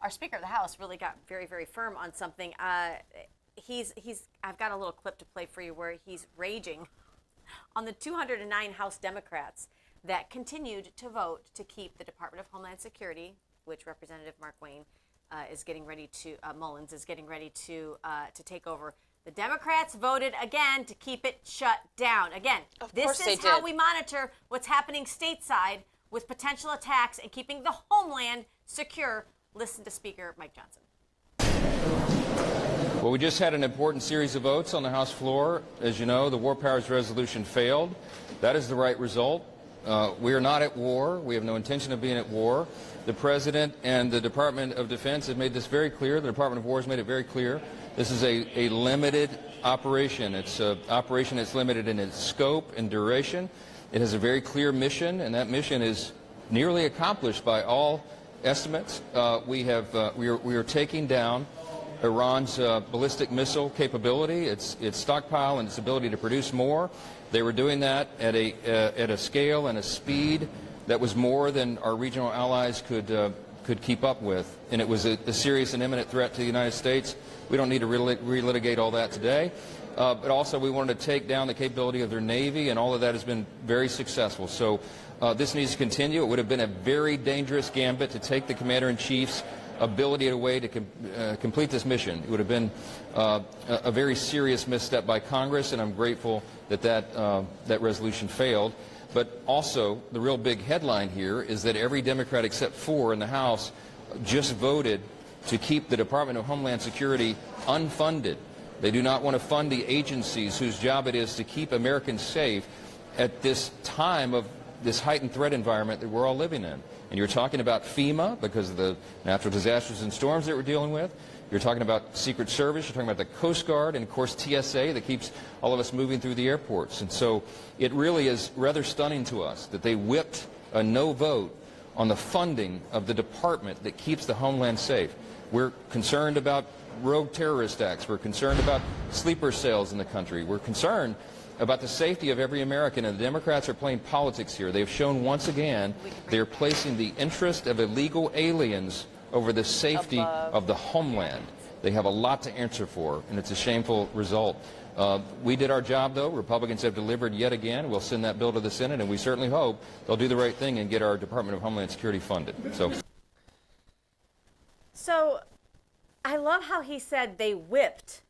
our Speaker of the House really got very, very firm on something. I've got a little clip to play for you where he's raging on the 209 House Democrats that continued to vote to keep the Department of Homeland Security, which Representative Mark Wayne Mullins is getting ready to take over. The Democrats voted again to keep it shut down. Again, this is how we monitor what's happening stateside with potential attacks and keeping the homeland secure. Listen to Speaker Mike Johnson. Well, we just had an important series of votes on the House floor. As you know, the War Powers Resolution failed. That is the right result. We are not at war. We have no intention of being at war. The President and the Department of Defense have made this very clear. The Department of War has made it very clear. This is a limited operation. It's an operation that's limited in its scope and duration. It has a very clear mission, and that mission is nearly accomplished by all estimates. We are taking down Iran's ballistic missile capability, its stockpile, and its ability to produce more. They were doing that at a scale and a speed that was more than our regional allies could keep up with, and it was a serious and imminent threat to the United States. We don't need to relitigate all that today, but also we wanted to take down the capability of their Navy, and all of that has been very successful. So this needs to continue. It would have been a very dangerous gambit to take the Commander-in-Chief's ability away to complete this mission. It would have been a very serious misstep by Congress, and I'm grateful that that resolution failed. But also, the real big headline here is that every Democrat except 4 in the House just voted to keep the Department of Homeland Security unfunded. They do not want to fund the agencies whose job it is to keep Americans safe at this time of this heightened threat environment that we're all living in. And you're talking about FEMA because of the natural disasters and storms that we're dealing with. You're talking about Secret Service, you're talking about the Coast Guard, and of course TSA that keeps all of us moving through the airports. And so it really is rather stunning to us that they whipped a no vote on the funding of the department that keeps the homeland safe. We're concerned about rogue terrorist acts. We're concerned about sleeper cells in the country. We're concerned about the safety of every American, and the Democrats are playing politics here. They've shown once again they're placing the interest of illegal aliens over the safety of the homeland. They have a lot to answer for, and it's a shameful result. We did our job, though. Republicans have delivered yet again. We'll send that bill to the Senate, and we certainly hope they'll do the right thing and get our Department of Homeland Security funded. So I love how he said they whipped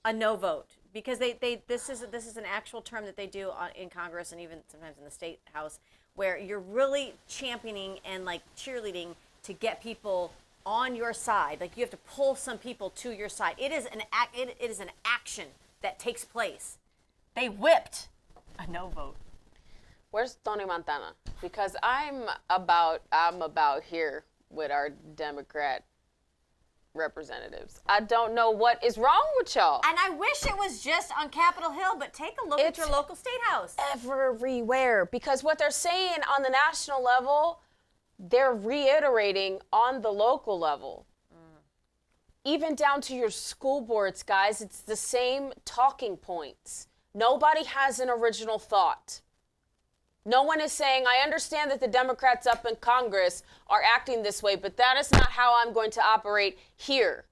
a no vote, because this is an actual term that they do in Congress and even sometimes in the state house, where you're really championing and like cheerleading to get people on your side. Like you have to pull some people to your side. It is an action that takes place. They whipped a no vote. Where's Tony Montana? Because I'm about here with our Democrat representatives. I don't know what is wrong with y'all. And I wish it was just on Capitol Hill, but take a look at your local state house. Everywhere. Because what they're saying on the national level, they're reiterating on the local level. Even down to your school boards, guys, it's the same talking points. Nobody has an original thought. No one is saying, I understand that the Democrats up in Congress are acting this way, but that is not how I'm going to operate here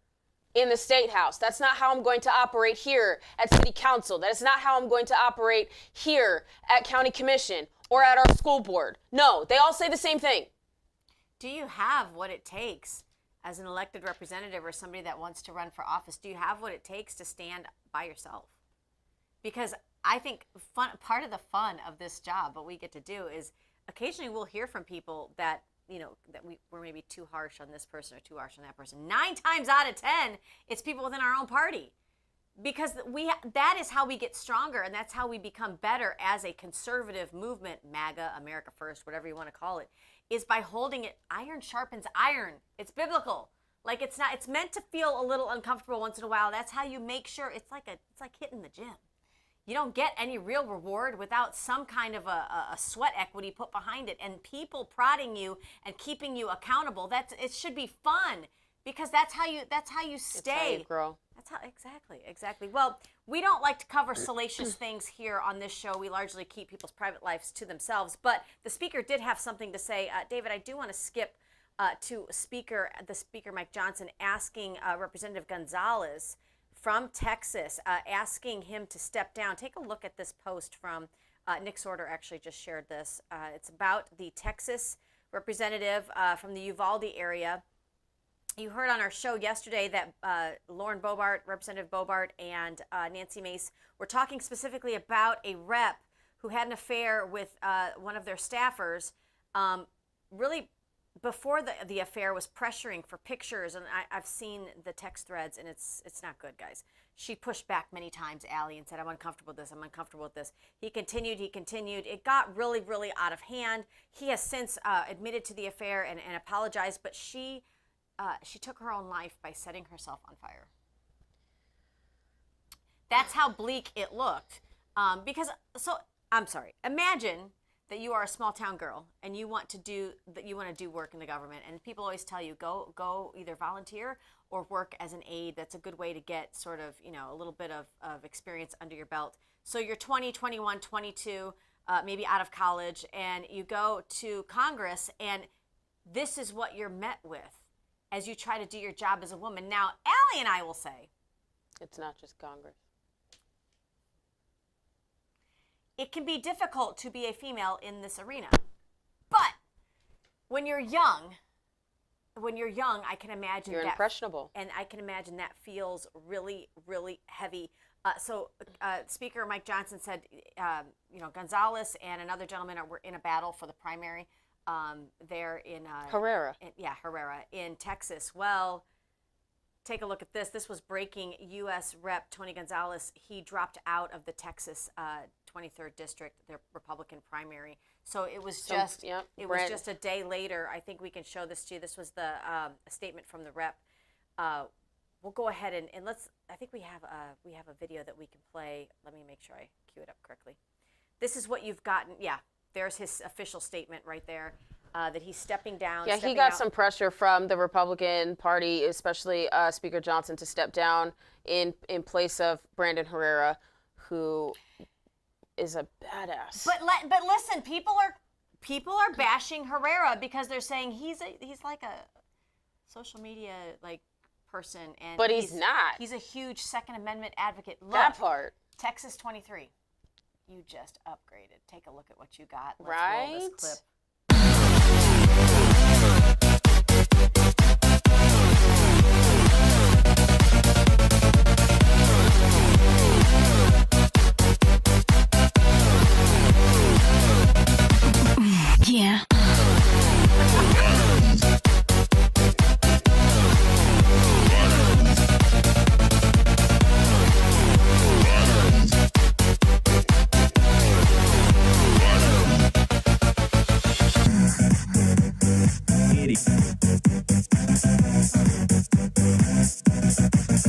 in the State House. That's not how I'm going to operate here at City Council. That is not how I'm going to operate here at County Commission or at our school board. No, they all say the same thing. Do you have what it takes as an elected representative or somebody that wants to run for office? Do you have what it takes to stand by yourself? Because I think part of the fun of this job, what we get to do, is occasionally we'll hear from people that, that we're maybe too harsh on this person or too harsh on that person. 9 times out of 10, it's people within our own party. Because that is how we get stronger, and that's how we become better as a conservative movement, MAGA, America First, whatever you want to call it, is by holding it. Iron sharpens iron. It's biblical. Like it's meant to feel a little uncomfortable once in a while. That's how you make sure it's like hitting the gym. You don't get any real reward without some kind of a sweat equity put behind it, and people prodding you and keeping you accountable. It should be fun, because that's how you stay. That's how you grow. That's how exactly. Well, we don't like to cover salacious things here on this show. We largely keep people's private lives to themselves. But the speaker did have something to say. David, I do want to skip to the Speaker Mike Johnson asking Representative Gonzalez from Texas, asking him to step down. Take a look at this post from Nick Sorter. Actually just shared this. It's about the Texas representative from the Uvalde area. You heard on our show yesterday that Lauren Boebert, Representative Boebert, and Nancy Mace were talking specifically about a rep who had an affair with one of their staffers. Really, before the affair, was pressuring for pictures, and I've seen the text threads, and it's not good, guys. She pushed back many times, Allie, and said, I'm uncomfortable with this, I'm uncomfortable with this. He continued. It got really, really out of hand. He has since admitted to the affair and apologized, but she took her own life by setting herself on fire. That's how bleak it looked. I'm sorry. Imagine that you are a small town girl and you want to do work in the government, and people always tell you go either volunteer or work as an aide. That's a good way to get sort of a little bit of experience under your belt. So you're 20, 21, 22, maybe out of college, and you go to Congress, and this is what you're met with as you try to do your job as a woman. Now, Allie and I will say, it's not just Congress. It can be difficult to be a female in this arena. But when you're young, I can imagine you're that, impressionable. And I can imagine that feels really, really heavy. Speaker Mike Johnson said, Gonzalez and another gentleman were in a battle for the primary there in Herrera. Herrera in Texas. Well, take a look at this. This was breaking. U.S. Rep. Tony Gonzalez, he dropped out of the Texas 23rd district, their Republican primary. So it was just was just a day later. I think we can show this to you. This was the a statement from the rep. We'll go ahead and let's. I think we have a video that we can play. Let me make sure I cue it up correctly. This is what you've gotten. Yeah, there's his official statement right there. That he's stepping down. Yeah, he got some pressure from the Republican Party, especially Speaker Johnson, to step down in place of Brandon Herrera, who is a badass. But listen, people are bashing Herrera because they're saying he's like a social media person, but he's not. He's a huge Second Amendment advocate. Look, that part. Texas 23. You just upgraded. Take a look at what you got. Let's right. roll this clip. Yeah.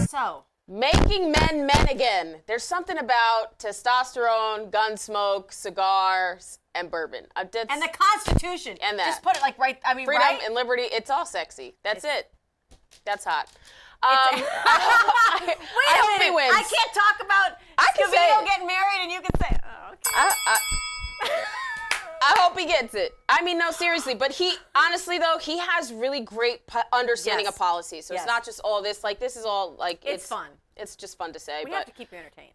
So, making men men again. There's something about testosterone, gun smoke, cigars, and bourbon. And the Constitution. And that. Just put it right. I mean, freedom right? and liberty. It's all sexy. That's it. That's hot. Wait I hope he wins. I can't talk about Scavino getting married, and you can say, "Oh, okay." I hope he gets it. I mean, no, seriously. But honestly, though, he has really great understanding of policy. So it's not just all this. This is all it's fun. It's just fun to say. We have to keep you entertained.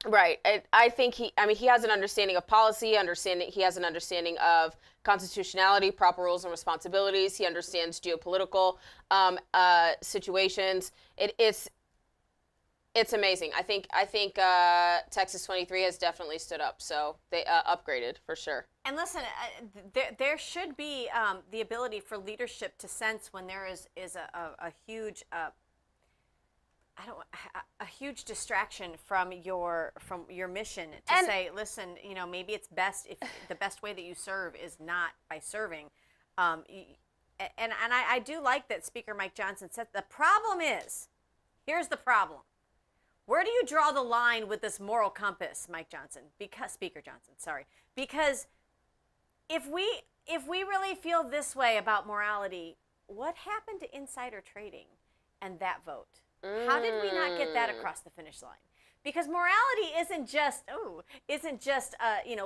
Right. I think he has an understanding of policy. He has an understanding of constitutionality, proper roles and responsibilities. He understands geopolitical situations. It's amazing. I think Texas 23 has definitely stood up. So they upgraded for sure. And listen, there should be the ability for leadership to sense when there is a huge a huge distraction from your mission to say, listen, maybe it's best if the best way that you serve is not by serving. And I do like that Speaker Mike Johnson said the problem is, here's the problem. Where do you draw the line with this moral compass, Speaker Johnson, sorry. Because if we really feel this way about morality, what happened to insider trading and that vote? How did we not get that across the finish line? Because morality isn't just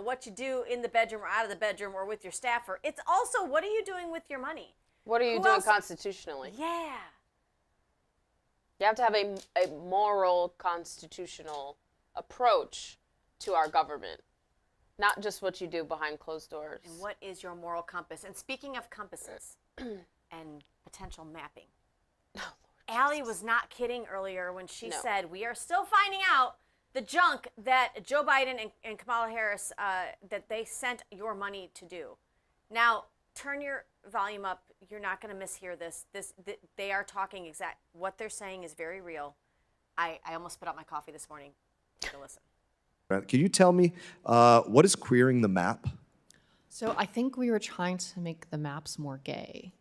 what you do in the bedroom or out of the bedroom or with your staffer. It's also what are you doing with your money? What are you doing constitutionally? Yeah. You have to have a moral, constitutional approach to our government, not just what you do behind closed doors. And what is your moral compass? And speaking of compasses and potential mapping, Allie was not kidding earlier when she said we are still finding out the junk that Joe Biden and Kamala Harris that they sent your money to do. Now, turn your volume up. You're not going to mishear this. They are talking what they're saying is very real. I almost spit out my coffee this morning. Take a listen. Can you tell me what is queering the map? So I think we were trying to make the maps more gay.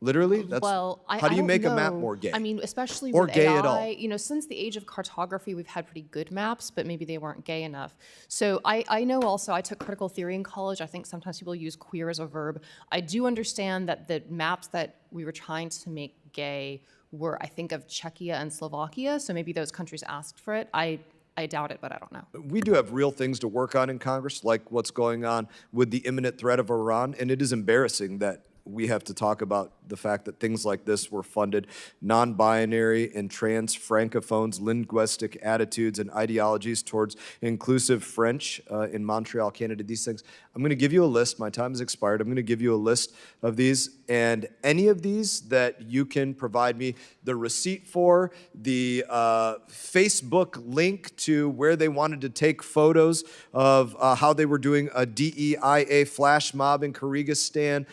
Literally? How do you make a map more gay? I mean, especially or with gay AI, at all? Since the age of cartography, we've had pretty good maps, but maybe they weren't gay enough. So I know also, I took critical theory in college. I think sometimes people use queer as a verb. I do understand that the maps that we were trying to make gay were, I think, of Czechia and Slovakia. So maybe those countries asked for it. I doubt it, but I don't know. We do have real things to work on in Congress, like what's going on with the imminent threat of Iran, and it is embarrassing that we have to talk about the fact that things like this were funded. Non-binary and trans francophones, linguistic attitudes and ideologies towards inclusive French in Montreal, Canada, these things. I'm going to give you a list. My time has expired. I'm going to give you a list of these, and any of these that you can provide me the receipt for, the Facebook link to where they wanted to take photos of how they were doing a DEIA flash mob in Kyrgyzstan,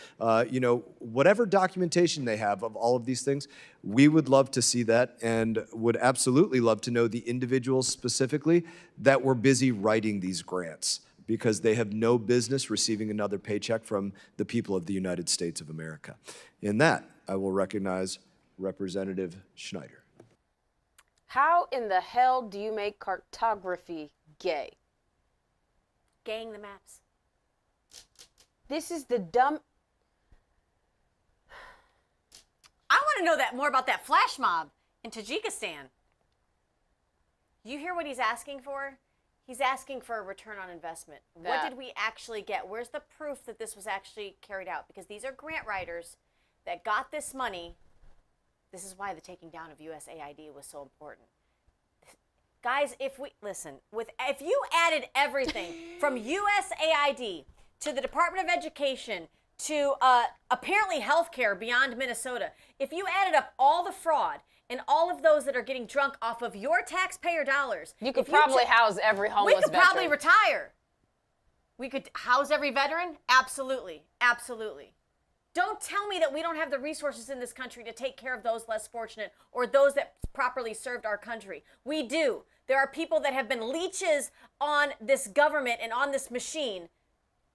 whatever documentation they have of all of these things, we would love to see that and would absolutely love to know the individuals specifically that were busy writing these grants, because they have no business receiving another paycheck from the people of the United States of America. In that, I will recognize Representative Schneider. How in the hell do you make cartography gay? Gaying the maps. This is the dumb... I want to know more about that flash mob in Tajikistan. You hear what he's asking for? He's asking for a return on investment. What did we actually get? Where's the proof that this was actually carried out? Because these are grant writers that got this money. This is why the taking down of USAID was so important. Guys, if you added everything from USAID to the Department of Education to apparently healthcare beyond Minnesota, if you added up all the fraud and all of those that are getting drunk off of your taxpayer dollars, you could probably house every homeless veteran. We could probably retire. We could house every veteran? Absolutely. Absolutely. Don't tell me that we don't have the resources in this country to take care of those less fortunate or those that properly served our country. We do. There are people that have been leeches on this government and on this machine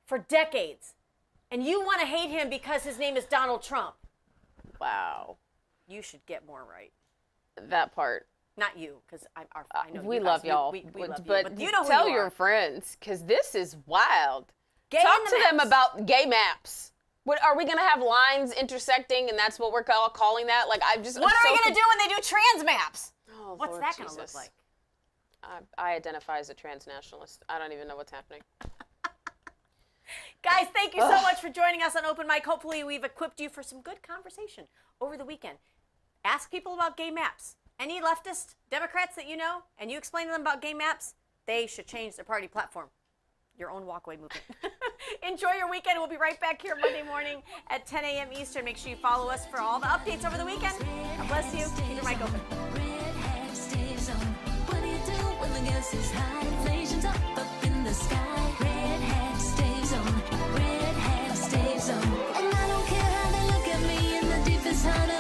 for decades. And you want to hate him because his name is Donald Trump. Wow. You should get more right. That part. Not you, because I know we you love guys, y'all. We love but you. You know who tell you your are. friends, because this is wild. Gay Talk in to the them maps. about gay maps. What, are we going to have lines intersecting, and that's what we're calling that? Like, What are we going to do when they do trans maps? Oh, What's Lord that going to Jesus. look like? I identify as a transnationalist. I don't even know what's happening. Guys, thank you so much for joining us on Open Mic. Hopefully we've equipped you for some good conversation over the weekend. Ask people about gay maps. Any leftist Democrats that you know, and you explain to them about gay maps, they should change their party platform. Your own walkaway movement. Enjoy your weekend. We'll be right back here Monday morning at 10 a.m. Eastern. Make sure you follow us for all the updates over the weekend. God bless you. Keep your mic open. What do you do when the gas is high? Inflation's up in the sky. Red hat stays on. Red hat stays on. And I don't care how they look at me in the deepest heart of